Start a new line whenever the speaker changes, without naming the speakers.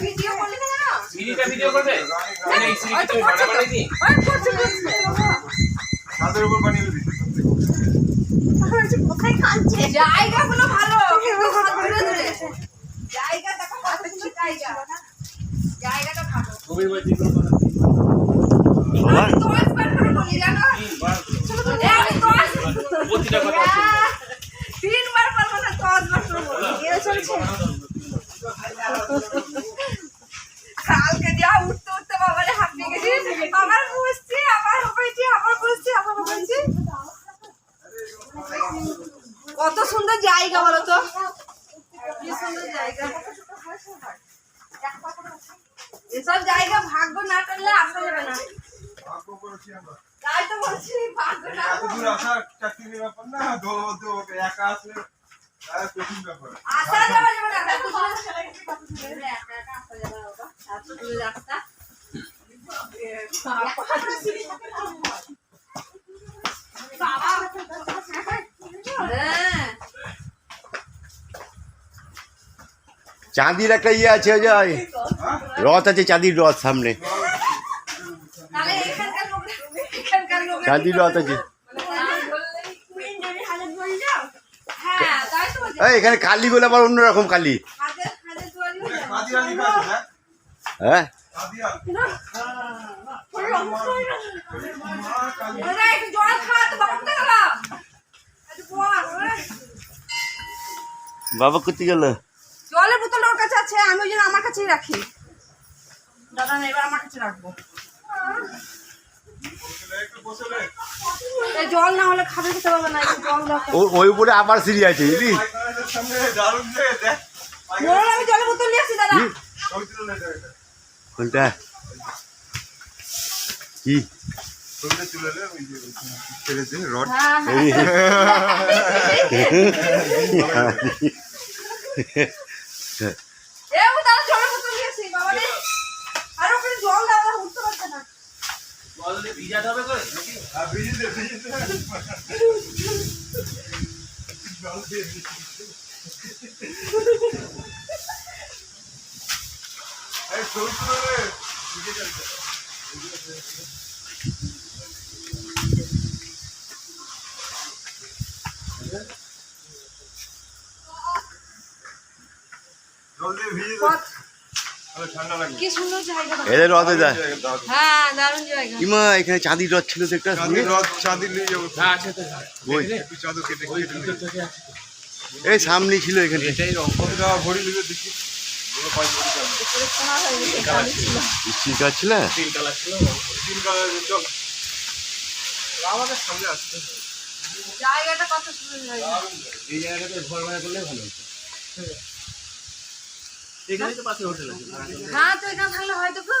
Video করবে জায়গাগুলো ভালো, জায়গা দেখো কত সুন্দর জায়গা, জায়গাটা ভালো। তিনবার পারবো না, 10 বার করবো। কালকে যা উঠতে উঠতে বাবারে হাঁপিয়ে গেছি, আবার বসছি, আবার বসছি, আবার বসছি, আবার বসছি। কত সুন্দর জায়গা বলো তো, কি সুন্দর জায়গা। এসব জায়গা ভাগ্য না করলে আসা যাবে না। তাই তো বলছি, ভাগ্য না করলে আসা যাবে না। আসা যাবে না, এত দূরে একা একা আসা যাবে না বাবা, এত দূরে রাস্তা।
চাঁদির একটা ইয়ে আছে, ওই যে রথ আছে, চাঁদির রথ সামনে, চাঁদির রথ আছে। এখানে কালী বলে আবার অন্যরকম কালী। হ্যাঁ বাবা কোথায় গেল?
জলের বোতল ওর কাছে আছে, আমি ওই জন্য আমার কাছেই রাখি। দাদা না, এবার আমার কাছে রাখবো। জল না হলে খাবে খেতে পারবে না, জল দরকার।
ওই উপরে আবার সিঁড়ি আছে বুঝলি।
আমি জলের বোতল নিয়ে আসি দাদা।
কোনটা কি?
ভিজাতে হবে করে
এদের রথে যায়।
হ্যাঁ, দারুণ জায়গা।
ইমা এখানে চাঁদির রথ ছিল তো একটা। এই সামনে ছিল এখানে। স্টিকার ছিল,
জায়গাটা কত সুন্দর জায়গা।
এই জায়গাটাতে ঘর ভাড়া করলে ভালো হতো। এখানে তো পাশে হোটেল আছে।
হ্যাঁ, তো এখানে থাকলে হয়তো গো।